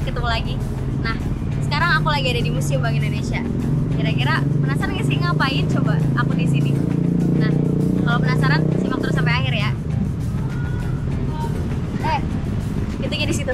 ketemu lagi. Nah, sekarang aku lagi ada di Museum Bank Indonesia. Kira-kira penasaran nggak sih ngapain coba aku di sini? Nah, kalau penasaran simak terus sampai akhir ya. Itunya di situ.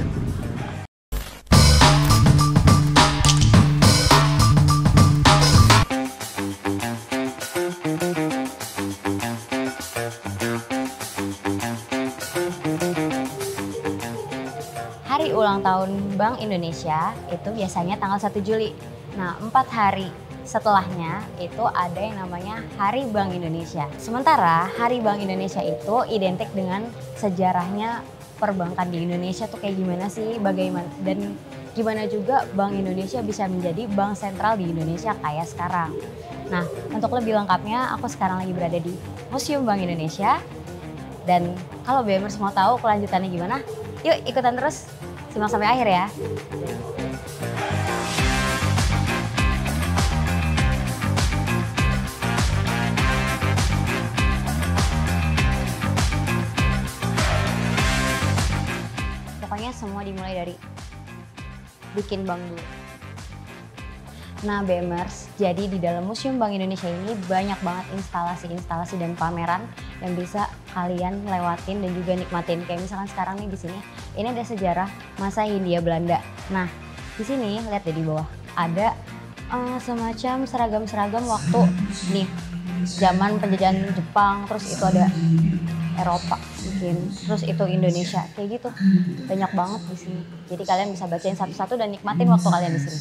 Hari ulang tahun Bank Indonesia itu biasanya tanggal 1 Juli. Nah, 4 hari setelahnya itu ada yang namanya Hari Bank Indonesia. Sementara Hari Bank Indonesia itu identik dengan sejarahnya perbankan di Indonesia tuh kayak gimana sih, bagaimana, dan gimana juga Bank Indonesia bisa menjadi bank sentral di Indonesia kayak sekarang. Nah, untuk lebih lengkapnya aku sekarang lagi berada di Museum Bank Indonesia. Dan kalau BMers mau tahu kelanjutannya gimana, yuk ikutan terus, simak sampai akhir ya. Pokoknya semua dimulai dari bikin bank dulu. Nah BMers, jadi di dalam Museum Bank Indonesia ini banyak banget instalasi-instalasi dan pameran yang bisa kalian lewatin dan juga nikmatin. Kayak misalkan sekarang nih di sini, ini ada sejarah masa Hindia Belanda. Nah di sini lihat deh di bawah ada semacam seragam-seragam waktu nih zaman penjajahan Jepang, terus itu ada Eropa mungkin, terus itu Indonesia, kayak gitu. Banyak banget di sini. Jadi kalian bisa bacain satu-satu dan nikmatin waktu kalian di sini.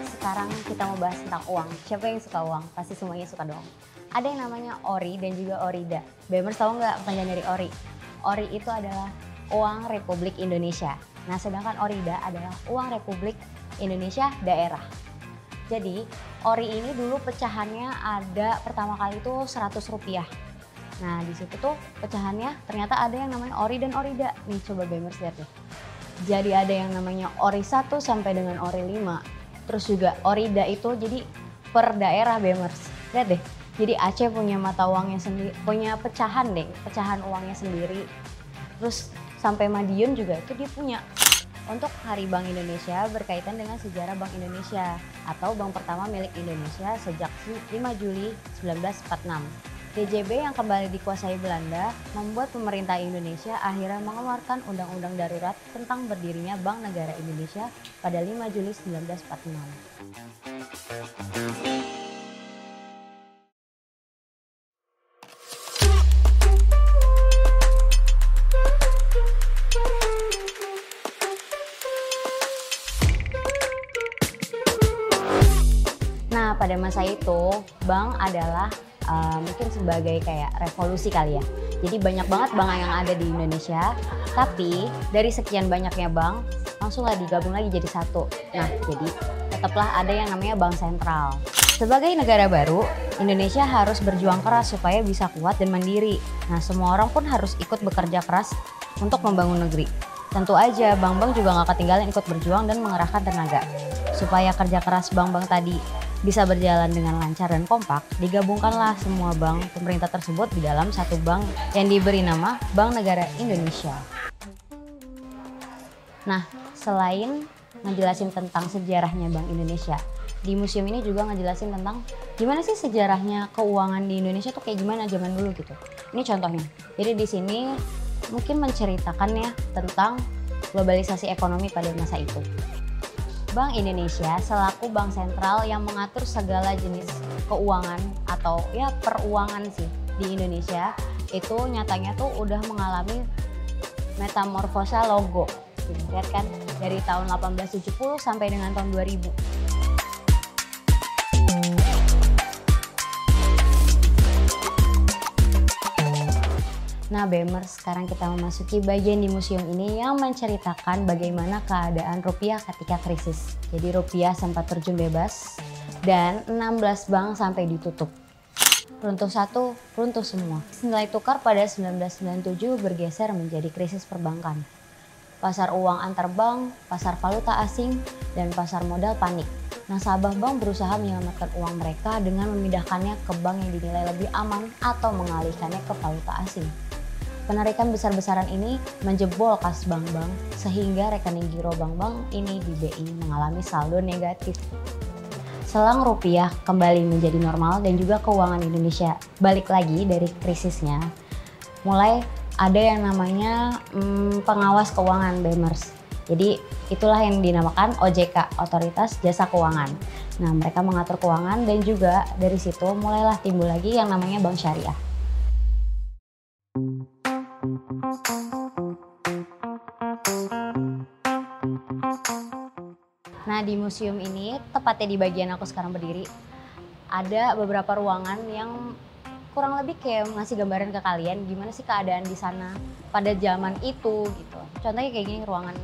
Sekarang kita mau bahas tentang uang. Siapa yang suka uang? Pasti semuanya suka dong. Ada yang namanya ori dan juga orida. BMers tahu nggak panjang dari ori? Ori itu adalah uang Republik Indonesia. Nah sedangkan orida adalah uang Republik Indonesia daerah. Jadi ori ini dulu pecahannya ada pertama kali itu 100 rupiah. Nah di situ tuh pecahannya ternyata ada yang namanya ori dan orida. Nih coba BMers lihat ya. Jadi ada yang namanya ori 1 sampai dengan ori 5. Terus juga orida itu jadi per daerah BMers. Lihat deh. Jadi Aceh punya mata uangnya sendiri, punya pecahan deh, pecahan uangnya sendiri. Terus sampai Madiun juga itu dia punya. Untuk Hari Bank Indonesia berkaitan dengan sejarah Bank Indonesia atau bank pertama milik Indonesia sejak 5 Juli 1946. DJB yang kembali dikuasai Belanda membuat pemerintah Indonesia akhirnya mengeluarkan Undang-Undang Darurat tentang berdirinya Bank Negara Indonesia pada 5 Juli 1946. Nah, pada masa itu bank adalah mungkin sebagai kayak revolusi kali ya. Jadi banyak banget bank yang ada di Indonesia, tapi dari sekian banyaknya bank langsunglah digabung lagi jadi satu. Nah, jadi tetaplah ada yang namanya bank sentral. Sebagai negara baru, Indonesia harus berjuang keras supaya bisa kuat dan mandiri. Nah, semua orang pun harus ikut bekerja keras untuk membangun negeri. Tentu aja bank-bank juga nggak ketinggalan ikut berjuang dan mengerahkan tenaga. Supaya kerja keras bank-bank tadi bisa berjalan dengan lancar dan kompak, digabungkanlah semua bank pemerintah tersebut di dalam satu bank yang diberi nama Bank Negara Indonesia. Nah, selain ngejelasin tentang sejarahnya Bank Indonesia, di museum ini juga ngejelasin tentang gimana sih sejarahnya keuangan di Indonesia tuh kayak gimana zaman dulu gitu. Ini contohnya. Jadi di sini mungkin menceritakan ya tentang globalisasi ekonomi pada masa itu. Bank Indonesia selaku bank sentral yang mengatur segala jenis keuangan atau ya peruangan sih di Indonesia itu nyatanya tuh udah mengalami metamorfosa logo. Lihat kan dari tahun 1870 sampai dengan tahun 2000. Nah BMers, sekarang kita memasuki bagian di museum ini yang menceritakan bagaimana keadaan rupiah ketika krisis. Jadi rupiah sempat terjun bebas dan 16 bank sampai ditutup. Runtuh satu, runtuh semua. Nilai tukar pada 1997 bergeser menjadi krisis perbankan. Pasar uang antar bank, pasar valuta asing, dan pasar modal panik. Nasabah bank berusaha menyelamatkan uang mereka dengan memindahkannya ke bank yang dinilai lebih aman atau mengalihkannya ke valuta asing. Penarikan besar-besaran ini menjebol kas bank-bank sehingga rekening giro bank-bank ini di BI mengalami saldo negatif. Selang rupiah kembali menjadi normal dan juga keuangan Indonesia balik lagi dari krisisnya, mulai ada yang namanya pengawas keuangan BEMERS. Jadi itulah yang dinamakan OJK, Otoritas Jasa Keuangan. Nah, mereka mengatur keuangan dan juga dari situ mulailah timbul lagi yang namanya bank syariah. Nah, di museum ini, tepatnya di bagian aku sekarang berdiri, ada beberapa ruangan yang kurang lebih kayak ngasih gambaran ke kalian gimana sih keadaan di sana pada zaman itu gitu. Contohnya kayak gini ruangan.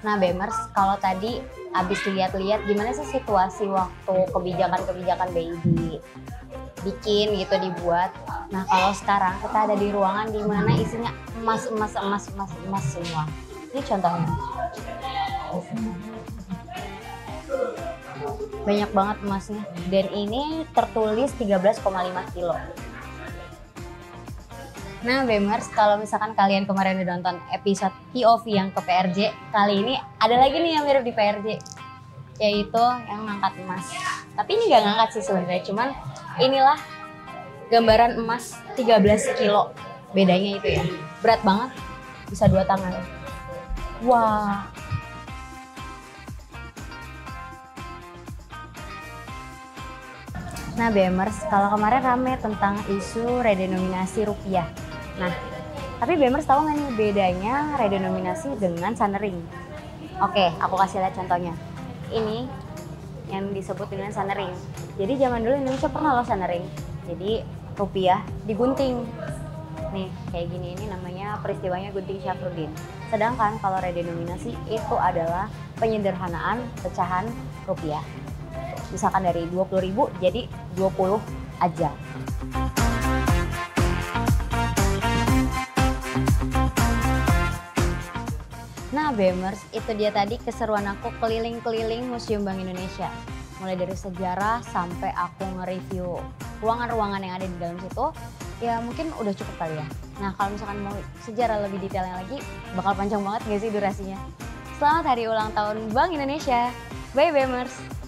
Nah, BEMERS, kalau tadi abis lihat-lihat gimana sih situasi waktu kebijakan-kebijakan BI dibikin gitu, dibuat. Nah, kalau sekarang kita ada di ruangan di mana isinya emas semua. Ini contohnya. Banyak banget emasnya. Dan ini tertulis 13,5 kilo. Nah, BEMERS, kalau misalkan kalian kemarin udah nonton episode POV yang ke PRJ, kali ini ada lagi nih yang mirip di PRJ, yaitu yang ngangkat emas. Tapi ini gak ngangkat sih sebenarnya, cuman inilah gambaran emas 13 kilo. Bedanya itu ya, berat banget, bisa 2 tangan. Wah. Nah, BEMERS, kalau kemarin rame tentang isu redenominasi rupiah. Nah, tapi BEMERS tahu nggak nih bedanya redenominasi dengan sunering? Oke, aku kasih lihat contohnya. Ini yang disebut dengan sunering. Jadi zaman dulu Indonesia pernah loh sunering. Jadi rupiah digunting. Nih, kayak gini, ini namanya peristiwanya Gunting Syafruddin. Sedangkan kalau redenominasi itu adalah penyederhanaan pecahan rupiah. Misalkan dari 20.000 jadi 20 aja. Nah, BEMERS, itu dia tadi keseruan aku keliling-keliling Museum Bank Indonesia. Mulai dari sejarah sampai aku nge-review ruangan-ruangan yang ada di dalam situ, ya mungkin udah cukup kali ya. Nah, kalau misalkan mau sejarah lebih detailnya lagi, bakal panjang banget gak sih durasinya? Selamat hari ulang tahun Bank Indonesia. Bye BEMERS!